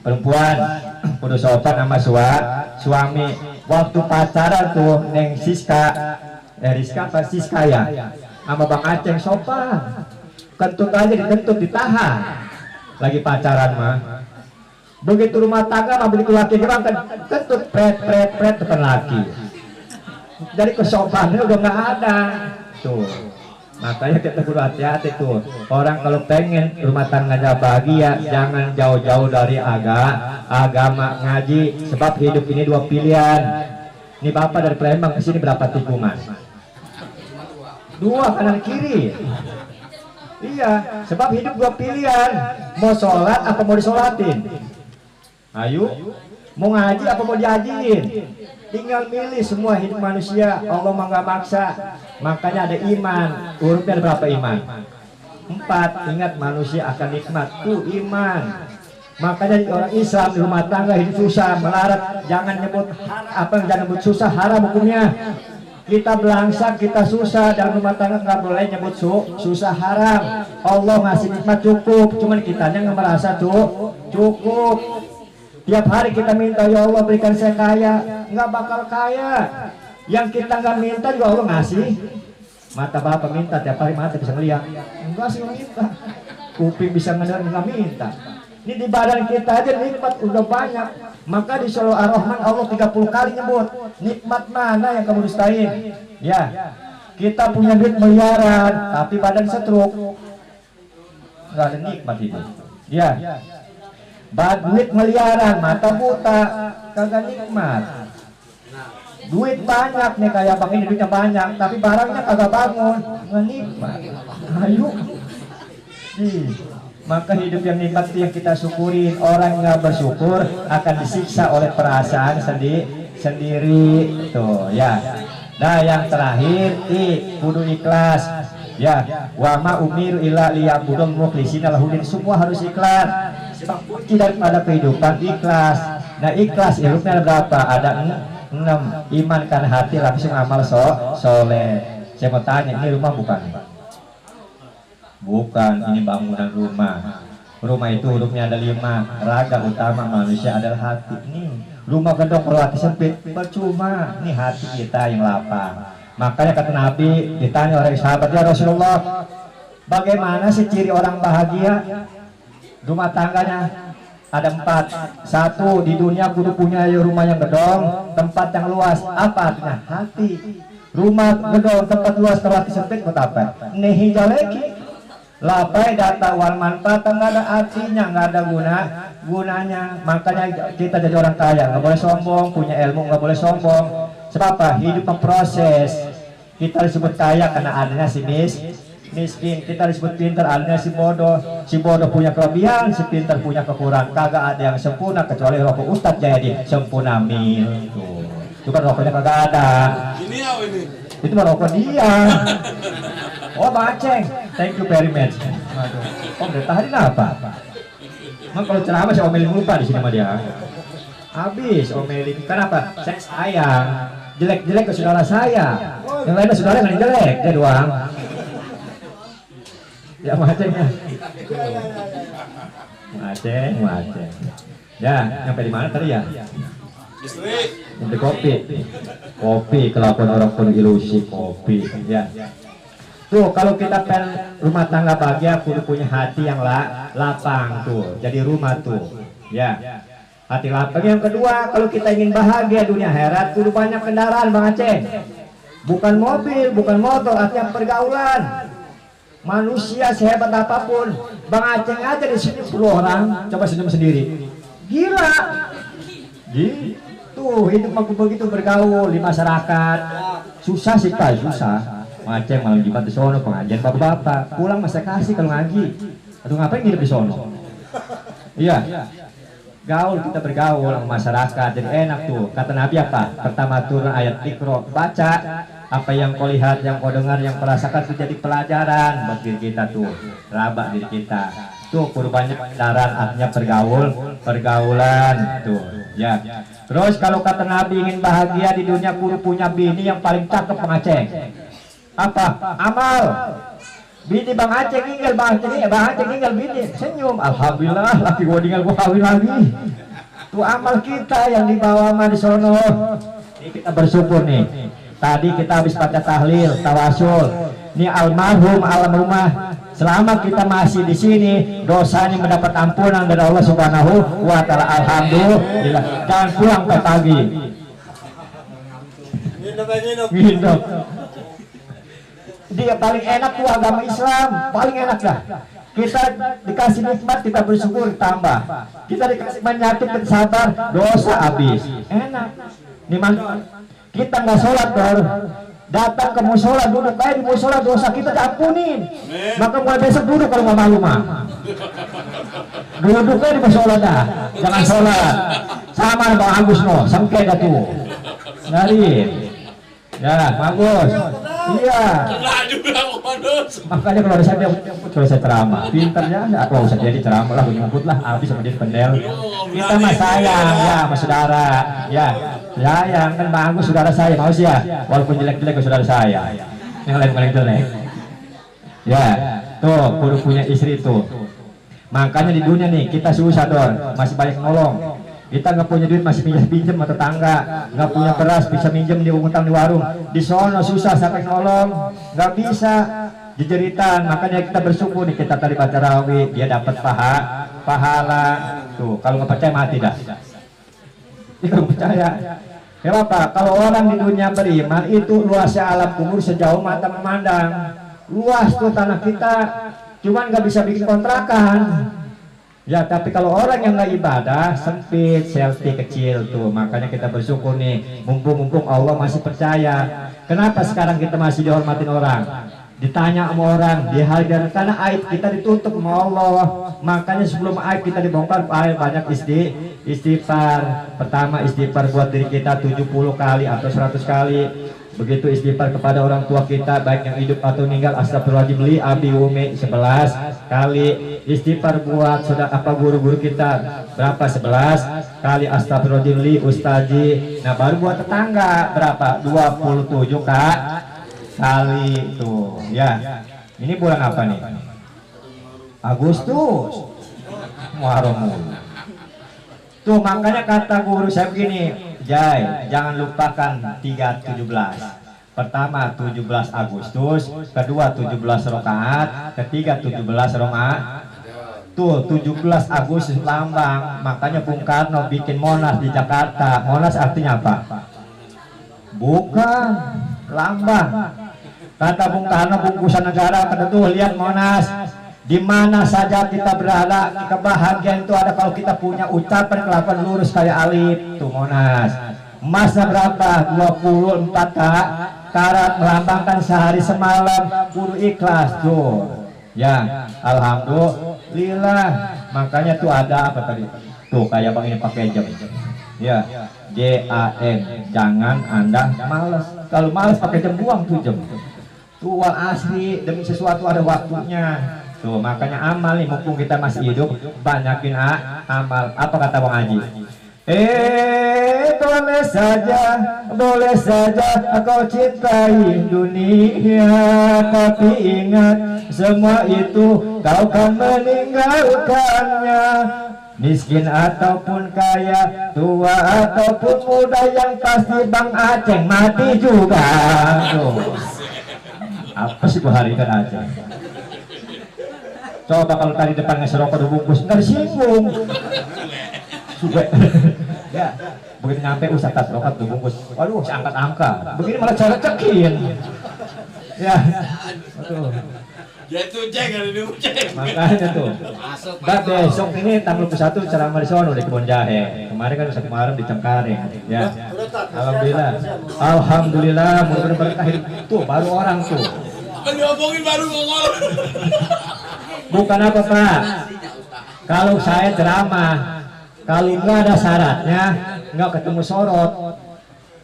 perempuan kudu sopan sama suami. Waktu pacaran tuh Neng Siska apa Siska ya sama Bang Aceh sopan, kentut aja dikentut ditahan lagi pacaran mah. Begitu rumah tangga mah begitu laki gerang kan kentut pret depan laki. Dari kesopanannya udah nggak ada tuh. Makanya kita perlu hati-hati tuh. Orang kalau pengen rumah tangganya bahagia, jangan jauh-jauh dari agama ngaji. Sebab hidup ini dua pilihan. Ini bapak dari Palembang ke sini berapa tikungan? 2 kanan kiri. Iya, sebab hidup dua pilihan. Mau sholat apa mau disolatin? Ayo, mau ngaji apa mau diajiin? Tinggal milih. Semua hidup manusia Allah nggak maksa. Makanya ada iman. Hurufnya ada berapa iman? 4. Ingat manusia akan nikmat tuh iman. Makanya orang Islam di rumah tangga hidup susah, melarat, jangan nyebut jangan nyebut susah, haram hukumnya. Kita belangsak, kita susah, dan rumah tangga nggak boleh nyebut susah, haram. Allah ngasih nikmat cukup, cuman kitanya nggak merasa cukup. Tiap hari kita minta, ya Allah berikan saya kaya, nggak bakal kaya. Yang kita nggak minta juga Allah ngasih. Mata bapak minta tiap hari, mata bisa ngeliat, enggak sih minta. Kuping bisa ngedengar, nggak minta. Ini di badan kita aja nikmat udah banyak. Maka di Surah Ar-Rahman Allah 30 kali nyebut nikmat mana yang kamu dustain. Ya, kita punya duit miliaran tapi badan setruk, nggak ada nikmat itu. Ya, duit miliaran mata buta, kagak nikmat. Duit banyak nih kayak bang ini duitnya banyak tapi barangnya kagak bangun, nggak nikmat. Ayo, maka hidup yang nikmat itu yang kita syukurin. Orang nggak bersyukur akan disiksa oleh perasaan sendiri tuh ya. Nah yang terakhir kudu ikhlas ya. Wa ma umiru illa liya'budun mukhlishina lahudin. Semua harus ikhlas. Sebab kunci daripada kehidupan ikhlas. Nah ikhlas hidupnya ada berapa? Ada 6. Iman karena hati, langsung amal soleh. Saya mau tanya, ini rumah bukan? Bukan, ini bangunan rumah. Rumah itu hurufnya ada 5. Raga utama manusia adalah hati. Nih, rumah gedong kalau hati sempit, percuma. Ini hati kita yang lapang. Makanya kata Nabi, ditanya oleh sahabat, ya Rasulullah, bagaimana sih ciri orang bahagia? Rumah tangganya ada 4. 1, di dunia kudu punya rumah yang gedong, tempat yang luas. Apa artinya? Hati. Rumah gedong, tempat luas, kalau hati sempit, buat apa? Nehi jaleki. Lapai data wal manfaat, nggak ada artinya, nggak ada gunanya. Makanya kita jadi orang kaya nggak boleh sombong, punya ilmu nggak boleh sombong. Sebab apa? Hidup proses. Kita disebut kaya karena adanya si miskin. Kita disebut pintar adanya si bodoh. Si bodoh punya kelebihan, si pintar punya kekurangan. Kagak ada yang sempurna kecuali rokok Ustadz Jayadi sempurna mil. Tuh, itu kan rokoknya kagak ada. Itu mah rokok dia. Oh Bang Aceng, thank you very much. Aduh, Om dari tadi apa? Emang kalau ceramah saya omelin lupa di sini sama dia. Habis omelin, kenapa? Saya sayang, jelek-jelek ke saudara saya. Yang lainnya saudara nggak jelek, dia doang. Ya Bang Acengnya. Aceng. Ya, sampai di mana tadi ya? Untuk kopi, kelakuan orang pun ilusi kopi. Ya. Tuh kalau kita pengen rumah tangga bahagia kudu punya hati yang lapang tuh. Jadi rumah tuh. Ya. Hati lapang. Yang kedua, kalau kita ingin bahagia dunia akhirat kudu banyak kendaraan Bang Aceh. Bukan mobil, bukan motor, artinya pergaulan. Manusia sehebat apapun, Bang Aceh aja di sini 10 orang, coba senyum sendiri. Gila. Gitu, hidup aku begitu bergaul di masyarakat. Susah sih Pak, susah. Aceh malam Jumat di sono pengajian bapak-bapak, pulang masa kasih kalau ngaji. Atau ngapain nginep di sono? Iya. Gaul, kita bergaul sama masyarakat jadi enak tuh. Kata Nabi apa? Pertama turun ayat Iqra, baca apa yang kau lihat, yang kau dengar, yang kau rasakan itu jadi pelajaran buat diri kita tuh. Rabak diri kita. Tuh kudu banyak kendaraan, artinya pergaulan tuh. Ya. Terus kalau kata Nabi ingin bahagia di dunia kudu punya bini yang paling cakep Bang Aceh. Apa? Amal. Bini Bang Aceh tinggal, Bang Aceh tinggal bini. Senyum, alhamdulillah laki gua tinggal gua kawin lagi. Tuh amal kita yang dibawa sama di sono. Ini kita bersyukur nih. Tadi kita habis baca tahlil, tawasul. Ini almarhum almarhumah. Selama kita masih di sini, dosanya mendapat ampunan dari Allah Subhanahu wa taala. Alhamdulillah. Jangan pulang pagi. Nginep. Dia paling enak tuh agama Islam, paling enak dah. Kita dikasih nikmat, kita bersyukur tambah. Kita dikasih penyakit, kita sabar, dosa habis. Enak. Di mana kita nggak sholat datang ke musola, duduk aja di musola, dosa kita diampunin. Maka mulai besok duduk kalau nggak malu mah. Duduk aja di musola dah, jangan sholat. Sama Bang Agus no, sengke dah tuh. Ngarit. Ya, bagus. Iya. Makanya kalau saya ceramah, pinternya atau usah jadi ceramah lah, nyebut lah, habis sama jadi pendel. Kita mah sayang ya sama saudara, ya. Sayang kan bagus saudara saya, mau sih ya, walaupun jelek-jelek ke saudara saya. Yang lain paling jelek. Ya, tuh kudu punya istri tuh. Makanya di dunia nih kita susah dong, masih banyak nolong. Kita nggak punya duit masih pinjam sama tetangga, nggak punya beras bisa minjem di utang di warung, di sono susah sampai nolong, nggak bisa dijeritan. Makanya kita bersyukur nih, kita tadi baca tarawih dia dapat pahala tuh. Kalau nggak percaya mati dah. Itu percaya. Kenapa? Kalau orang di dunia beriman itu luasnya alam kubur sejauh mata memandang, luas tuh tanah kita, cuman nggak bisa bikin kontrakan. Ya, tapi kalau orang yang nggak ibadah, sempit, selfie kecil tuh. Makanya kita bersyukur nih, mumpung Allah masih percaya. Kenapa sekarang kita masih dihormatin orang? Ditanya sama orang, dihargai, karena aib kita ditutup sama Allah. Makanya sebelum aib kita dibongkar, banyak istighfar. Pertama istighfar buat diri kita 70 kali atau 100 kali. Begitu istighfar kepada orang tua kita, baik yang hidup atau meninggal, astagfirullahaladzim li abi umi 11 kali. Istighfar buat guru-guru kita berapa? 11 kali. Astagfirullahaladzim li ustazi. Nah baru buat tetangga berapa? 27 kali tuh ya. Ini bulan apa nih? Agustus. Muharram. Tuh makanya kata guru saya begini, Jai, jangan lupakan 317. Pertama 17 Agustus, kedua 17 rakaat, ketiga 17 rakaat. Tuh 17 Agustus lambang. Makanya Bung Karno bikin Monas di Jakarta. Monas artinya apa? Bukan lambang. Kata Bung Karno, bungkusan negara. Kata tuh lihat Monas. Di mana saja kita berada, kebahagiaan itu ada kalau kita punya ucapan kelakuan lurus kayak Alif tuh Monas. Emasnya berapa? 24 karat, melambangkan sehari semalam, kudu ikhlas tuh. Ya, alhamdulillah. Makanya tuh ada apa tadi? Tuh kayak bang ini pakai jam. Ya, JAM. Jangan Anda malas. Kalau malas pakai jam, buang tuh jam. Tuh uang asli, demi sesuatu ada waktunya. Tuh makanya amal nih, mumpung kita masih hidup, banyakin amal. Apa kata Bang Haji? Boleh saja kau cintai dunia, tapi ingat semua itu kau kan meninggalkannya. Miskin ataupun kaya, tua ataupun muda, yang pasti Bang Aceh mati juga. Tuh. Apa sih gua harikan Aceh? Coba kalau tadi depan ngasih rokok dibungkus, nggak disinggung. Suka. Ya, begitu nyampe Ustaz tas rokok dibungkus. Waduh, si angkat-angkat. Begini malah cara cekin. Ya. Betul. Ya itu ceng ada di ceng. Makanya tuh. Bah, besok ini tanggal 21 ceramah di sono di Kebon Jahe. Kemarin kan Ustaz kemarin di Cengkareng. Ya. Alhamdulillah. Alhamdulillah, mudah-mudahan berkah. Tuh baru orang tuh. Ngomongin baru ngomong. Bukan apa Pak, kalau saya ceramah, kalau nggak ada syaratnya, nggak ketemu sorot.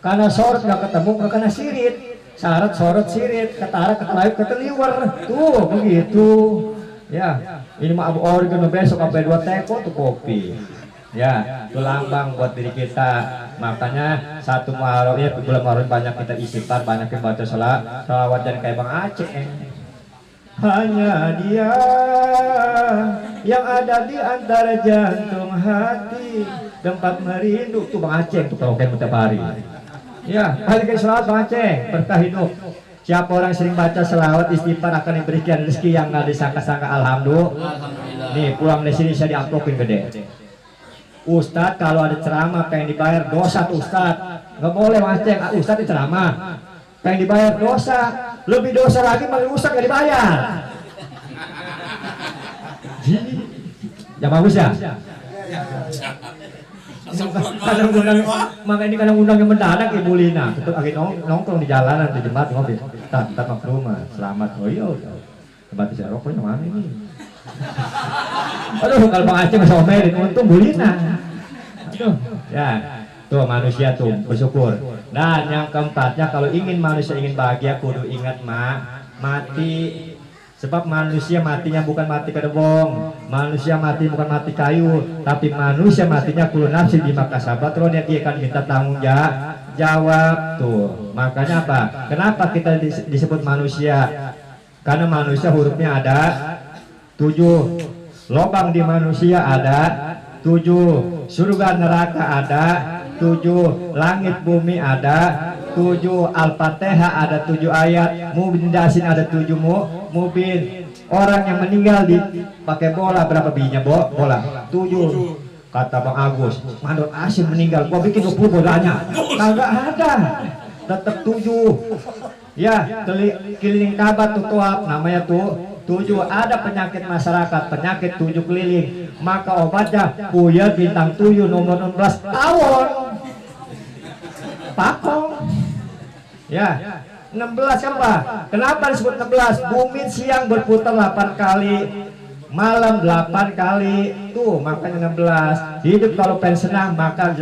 Karena sorot nggak ketemu, nggak kena sirit. Syarat sorot sirit, ketara ketelayu keteliwer, tuh begitu. Ya, ini mah abu organ besok sampai 2 teko tuh kopi. Ya, itu lambang buat diri kita. Makanya satu Muharram ya, bulan Muharram banyak kita istighfar, banyak yang baca sholawat dan kayak Bang Aceh. Hanya dia yang ada di antara jantung hati, tempat merindu. Tuh Bang Aceh tuh kalau kayak tiap hari. Ya, balikin selawat Bang Aceh, berkah hidup. Siapa orang sering baca selawat istighfar akan diberikan rezeki yang nggak disangka-sangka. Alhamdulillah. Nih pulang dari sini saya diamplopin gede. Ustadz kalau ada ceramah pengen dibayar dosa tuh Ustadz. Nggak boleh Bang Aceh, Ustadz ceramah pengen dibayar dosa. lebih dosa lagi merusak gak dibayar. Ya bagus ya. Kadang-kadang makanya ini kadang-kadang yang mendadak Ibu Lina, itu lagi nongkrong di jalanan di jembatan ngopi. Tak maklum selamat. Oh iya, tempat saya rokoknya mana ini? Aduh, kalau Bang Aceh bisa omelin, untung Bu Lina. Aduh, ya. Tuh manusia tuh bersyukur. Dan yang keempatnya, kalau ingin manusia ingin bahagia, kudu ingat mati. Sebab manusia matinya bukan mati kedebong, manusia mati bukan mati kayu, tapi manusia matinya kudu nafsi di makasabat. Terus dia akan minta tanggung jawab tuh. Makanya apa? Kenapa kita disebut manusia? Karena manusia hurufnya ada 7, lobang di manusia ada 7, surga neraka ada 7, langit bumi ada 7, Al-Fatihah ada 7 ayat, Mubin Yasin ada 7 Mubin. Orang yang meninggal pakai bola berapa bijinya bola? 7. Kata Bang Agus, Mandor Asin meninggal, gua bikin 20 bolanya. Kagak ada. Tetap 7. Ya, keliling Ka'bah tuh toab, namanya tuh 7. Ada penyakit masyarakat, penyakit 7 keliling. Maka obatnya Puya bintang 7 nomor 16 tawon. Pakong. Ya, 16 apa? Kenapa disebut 16? Bumi siang berputar 8 kali, malam 8 kali. Tuh, makanya 16. Hidup kalau pengen senang, maka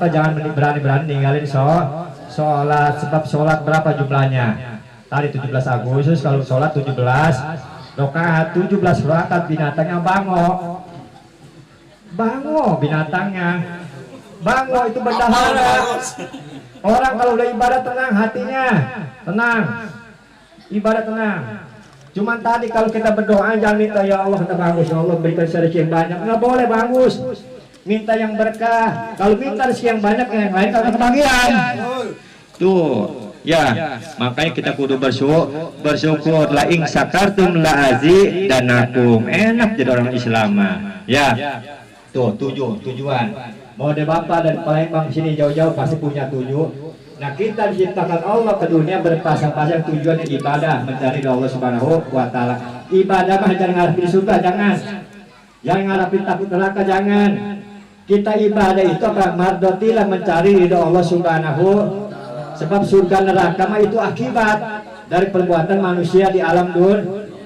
jangan berani-berani ninggalin sholat. Sebab sholat berapa jumlahnya? Tadi 17 Agustus, kalau sholat 17 rakaat, 17 rakaat. Binatangnya bango binatangnya. Bango itu bendahara. Orang kalau udah ibadah tenang hatinya, tenang, ibadah tenang. Cuman tadi kalau kita berdoa jangan minta ya Allah kata bagus, ya Allah berikan rezeki yang banyak, nggak boleh bagus. Minta yang berkah. Kalau minta rezeki yang banyak yang lain kalau kebagian. Tuh, ya makanya kita kudu bersyukur. La ing sakartum la azidanakum. Enak jadi orang Islam. Ya, tuh tujuan. Model Bapak dan Palembang sini jauh-jauh pasti punya 7. Nah kita diciptakan Allah ke dunia berpasang-pasang tujuannya ibadah, mencari Allah Subhanahu wa Ta'ala. Ibadah mah jangan ngarepin surga, jangan ngarepin takut neraka, jangan. Kita ibadah itu apa? Mardotilah mencari ridho Allah Subhanahu. Sebab surga neraka mah itu akibat dari perbuatan manusia di alam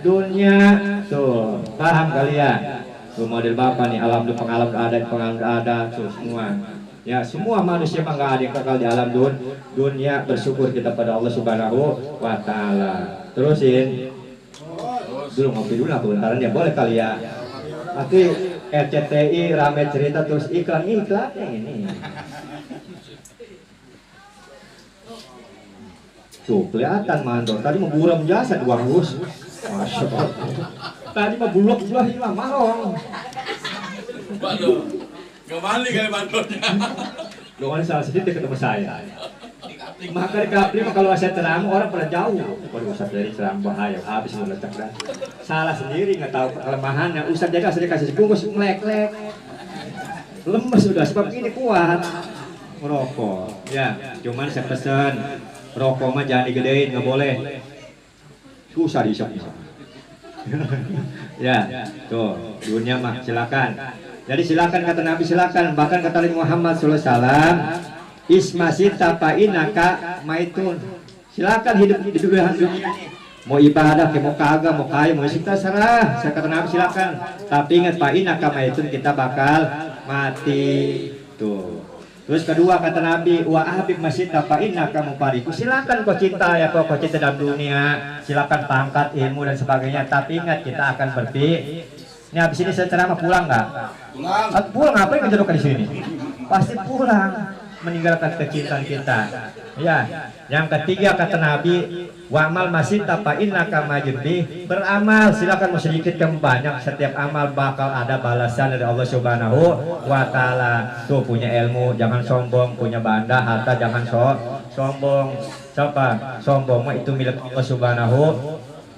dunia. Tuh paham kali ya? Tuh model Bapak nih, alhamdulillah pengalaman ada tuh semua. Ya semua manusia mah nggak ada yang kekal di alam dunia. Bersyukur kita pada Allah Subhanahu wa Ta'ala. Terusin. Dulu ngopi dulu aku bentaran ya, boleh kali ya. Nanti RCTI rame cerita terus iklannya ini. Tuh kelihatan Mandor. Tadi mau buram jasa 2 Agus. Masya Allah. Tadi mah bulog juga hilang marong. Waduh, gak balik kali bandotnya. Doang salah sedikit ketemu saya. Maka di Kapri kalau saya terang orang pada jauh. Waduh Ustaz dari terang bahaya, habis melecak dah. Salah sendiri nggak tahu kelemahannya. Ustaz jaga saya kasih bungkus ngelek-lek. Lemes sudah sebab ini kuat. Merokok. Ya, cuman saya pesan rokok mah jangan digedein, nggak boleh. Susah diisap. Ya, tuh dunia mah silakan. Jadi silakan kata Nabi, silakan. Bahkan kata Nabi Muhammad SAW, Ismasita fa'inaka maitun. Silakan hidup di dunia ini. Mau ibadah, mau kagak, mau kaya, mau kita serah. Saya kata Nabi silakan. Tapi ingat fa'inaka maitun, kita bakal mati. Tuh. Terus kedua kata Nabi, wa habib masita fa'inaka mufariqu. Silakan kau cinta ya, kau cinta dalam dunia. Silakan pangkat, ilmu dan sebagainya. Tapi ingat kita akan berpi. Ini habis ini saya ceramah pulang nggak? Pulang ngapain kejerukan di sini? Pasti pulang, meninggalkan kecintaan kita. Ya, yang ketiga kata Nabi, wa'mal masita fa'innaka majudi. Beramal, silakan mau sedikit ke banyak, setiap amal bakal ada balasan dari Allah Subhanahu wa Ta'ala. Tuh punya ilmu jangan sombong, punya banda harta jangan sombong. Siapa? Sombong mah itu milik Allah Subhanahu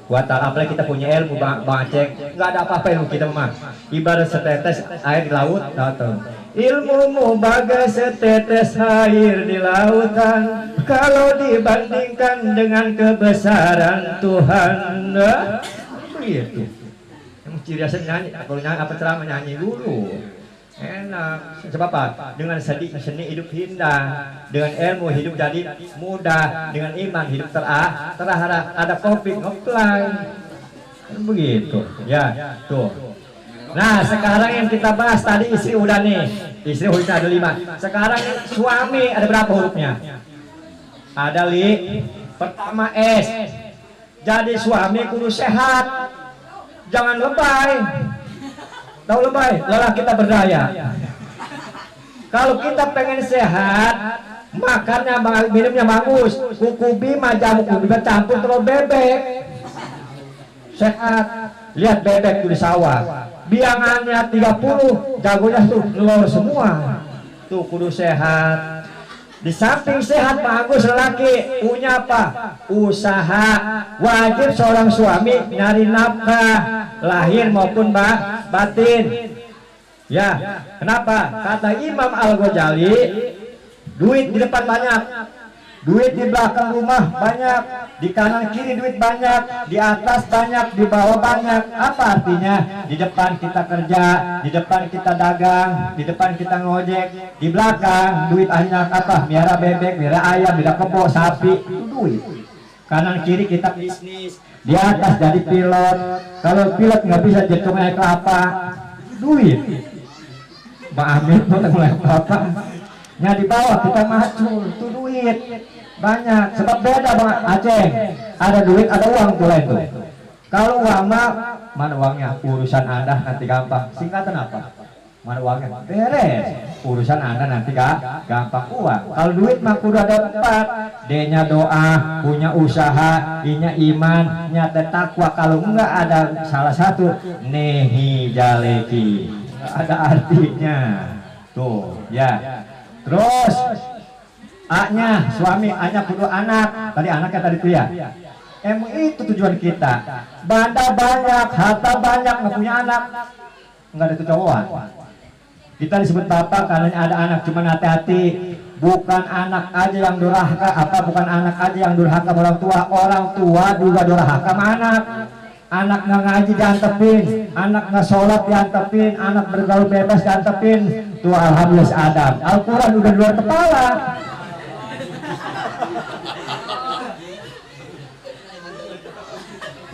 Ta'ala. Apalagi kita punya ilmu Bang Aceh, nggak ada apa-apa ilmu kita mah. Ibarat setetes air di laut, tahu. Ilmumu bagai setetes air di lautan, kalau dibandingkan dengan kebesaran Tuhan. Begitu. Yang ciri khasnya nyanyi, kalau nyanyi apa ceramah nyanyi dulu. Enak. Sebab apa? Dengan seni hidup indah, dengan ilmu hidup jadi mudah, dengan iman hidup terarah, ada kopi ngeplay. Begitu. Ya, tuh. Nah, sekarang yang kita bahas tadi istri udah nih. Istri hurufnya ada 5. Sekarang suami ada berapa hurufnya? Ada pertama S. Jadi suami kudu sehat. Jangan lebay. Tahu lebay, lelah kita berdaya. Kalau kita pengen sehat, makannya minumnya bagus. Kuku bima, jamu kuku bima campur telur bebek. Sehat. Lihat bebek di sawah. Biangannya 30, jagonya tuh telur semua. Tuh kudu sehat. Di samping sehat bagus lelaki punya apa? Usaha. Wajib seorang suami nyari nafkah lahir maupun batin. Ya, kenapa? Kata Imam Al-Ghazali, duit di depan banyak, duit di belakang rumah banyak, di kanan kiri duit banyak, di atas banyak, di bawah banyak. Apa artinya? Di depan kita kerja, di depan kita dagang, di depan kita ngojek, di belakang duit banyak apa? Miara bebek, miara ayam, miara kebo, sapi, itu duit. Kanan kiri kita bisnis, di atas jadi pilot. Kalau pilot nggak bisa jadi tukang kelapa, duit. Mbak Amin tuh tukang kelapa. Nya di bawah kita macul, itu duit banyak. Sebab beda Bang Aceh, ada duit, ada uang tuh lain tuh. Kalau uang mah, mana uangnya? Urusan Anda nanti gampang. Singkatan apa? Mana uangnya? Beres. Urusan Anda nanti gampang uang. Kalau duit mah kudu ada 4. D-nya doa, punya usaha, I-nya iman, nyata takwa. Kalau enggak ada salah satu, nehi jaleki. Ada artinya. Tuh, ya. Terus A-nya suami, A-nya kudu anak. Tadi anaknya tadi tuh ya. Emang itu tujuan kita. Banda banyak, harta banyak, nggak punya anak, nggak ada kecowokan. Kita disebut bapak karena ada anak, cuman hati-hati. Bukan anak aja yang durhaka, bukan anak aja yang durhaka orang tua juga durhaka sama anak. Anak nggak ngaji diantepin, anak nggak sholat diantepin, anak bergaul bebas diantepin. Tuh alhamdulillah Adam. Al-Quran udah di luar kepala.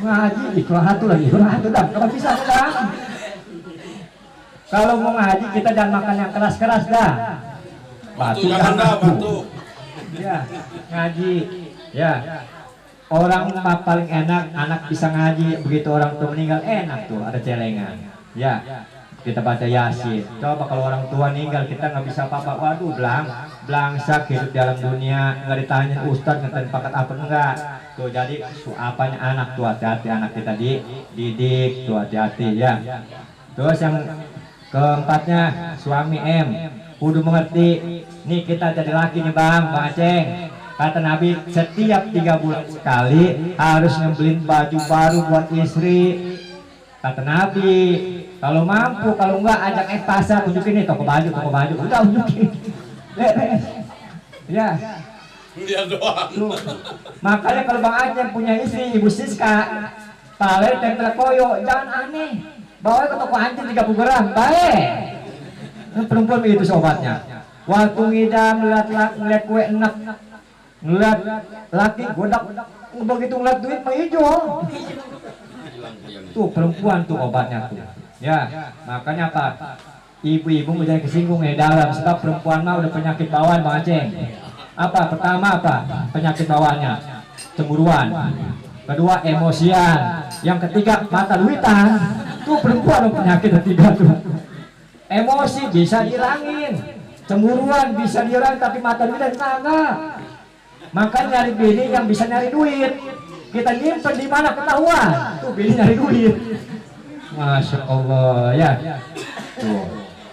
Ngaji ikhlas tuh lagi, dah, kalau bisa dah. Kalau mau ngaji kita jangan makan yang keras-keras dah. Batu jangan batu. Ya, ngaji. Ya. Orang paling enak anak bisa ngaji, begitu orang tua meninggal enak tuh ada celengan. Ya. Kita baca Yasin. Coba kalau orang tua meninggal kita nggak bisa apa-apa, waduh belangsak hidup di dalam dunia, nggak ditanya ustadz ngerti paket apa enggak. Tuh jadi apanya anak tuh hati-hati, anak kita didik tuh hati-hati ya. Terus yang keempatnya suami M kudu mengerti nih kita jadi laki nih Bang Aceh. Kata Nabi setiap 3 bulan sekali harus ngebeliin baju baru buat istri. Kata Nabi kalau mampu, kalau enggak ajak pasar, tunjukin nih toko baju, udah tunjukin. Ya. Dia doang. Makanya kalau Bang Aceh punya istri Ibu Siska, paling tempel koyo, jangan aneh. Bawa ke toko anjing 30 gram, baik. Perempuan begitu sobatnya. Waktu ngidam ngeliat kue enak, ngeliat laki godak, begitu ngeliat duit mah hijau. Tuh perempuan tuh obatnya tuh. Ya, makanya apa? Ibu-ibu menjadi kesinggung dalam sebab perempuan mah udah penyakit bawaan Bang Aceh. Apa? Pertama apa? Penyakit bawaannya cemburuan. Kedua emosian. Yang ketiga mata duitan. Tuh perempuan penyakit ketiga tuh. Emosi bisa dirangin, cemburuan bisa dirangin, tapi mata duitan kagak. Makanya nyari bini yang bisa nyari duit. Kita nyimpen di mana ketahuan. Tuh bini nyari duit. Masya Allah ya. Tuh.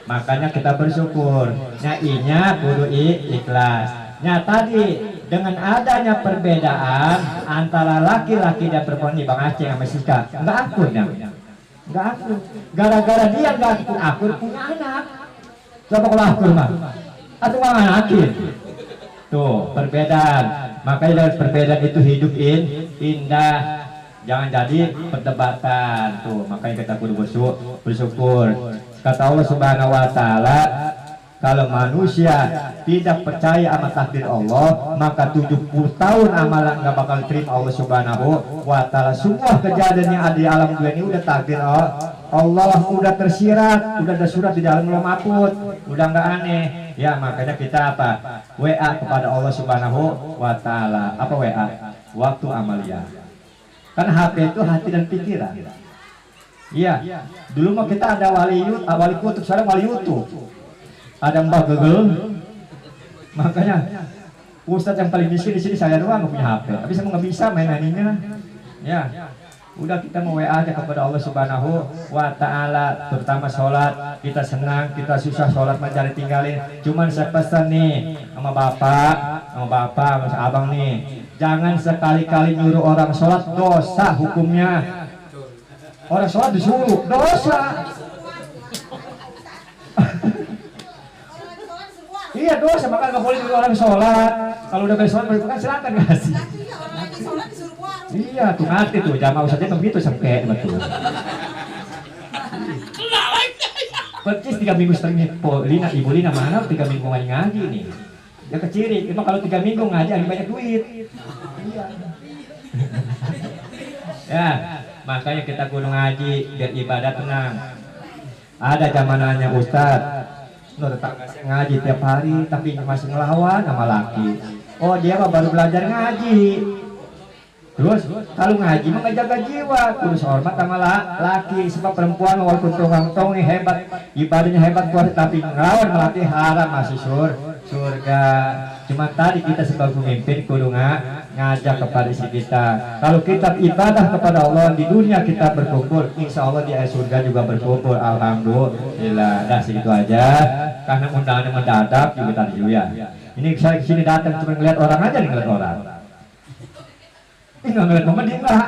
Makanya kita bersyukur. Nyainya kudu ikhlas. Nya tadi dengan adanya perbedaan antara laki-laki dan perempuan nih Bang Aceh sama Sika, nggak akur ya, nggak akur. Gara-gara dia nggak akur punya anak. Coba kalau akur mah, atau nggak anakin. Tuh perbedaan. Makanya dari perbedaan itu hidup indah. Jangan jadi perdebatan. Tuh makanya kita kudu bersyukur. Kata Allah Subhanahu Wa Taala, kalau manusia tidak percaya sama takdir Allah, maka 70 tahun amalan nggak bakal terima Allah Subhanahu Wa Taala. Semua kejadian yang ada di alam dunia ini udah takdir Allah, udah tersirat, udah ada surat di dalam Lauh Mahfuz, udah nggak aneh. Ya makanya kita apa? WA kepada Allah Subhanahu Wa Taala. Apa WA? Waktu amalia. Kan HP itu hati dan pikiran. Iya. Dulu mah kita ada wali kutub, sekarang wali YouTube. Ada Mbak Gegel, makanya Ustadz yang paling miskin di sini saya doang nggak punya HP, tapi saya nggak bisa main aninya. Ya, udah kita mau WA aja kepada Allah Subhanahu Wa Taala, terutama sholat. Kita senang, kita susah sholat mencari tinggalin. Cuman saya pesan nih sama bapak, sama abang nih, jangan sekali-kali nyuruh orang sholat, dosa hukumnya. Orang sholat disuruh, dosa. Iya dosa, maka nggak boleh nyuruh orang sholat. Kalau udah beres sholat, kan silakan kasih. Iya, tuh ngerti tuh, jamaah ustadznya begitu sampai betul. Percis 3 minggu setengah, Ibu Lina mana 3 minggu ngaji nih? Ya keciri, emang kalau 3 minggu ngaji lagi banyak duit. Iya. Ya, makanya kita kudu ngaji biar ibadah tenang. Ada zamanannya ustadz. Tetap ngaji tiap hari tapi masih ngelawan sama laki. Oh dia mah baru belajar ngaji. Terus kalau ngaji mah ngejaga jiwa, terus hormat sama laki. Sebab perempuan walaupun tong hebat, ibadahnya hebat kuat, tapi ngelawan melatih haram masih surga. Cuma tadi kita sebagai pemimpin kudu ngajak kepada istri kita. Kalau kita ibadah kepada Allah di dunia kita berkumpul, insya Allah di surga juga berkumpul. Alhamdulillah. Dah segitu aja. Karena undangannya mendadak juga tadi juga. Ini saya kesini datang cuma ngeliat orang aja nih, ngeliat orang. Ini nggak ngeliat momen dia nggak.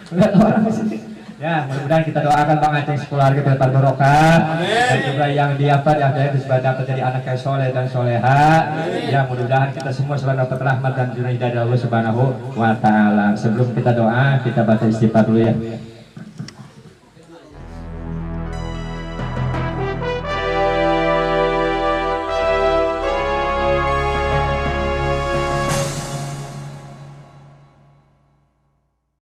Ngeliat orang di sini. Ya, mudah-mudahan kita doakan Bang Aceh sekeluarga berlipat barokah dan juga yang itu supaya dapat jadi anak yang soleh dan soleha. Ya, mudah-mudahan kita semua selalu dapat rahmat dan hidayah dari Allah Subhanahu Wa Taala. Sebelum kita doa, kita baca istighfar dulu ya.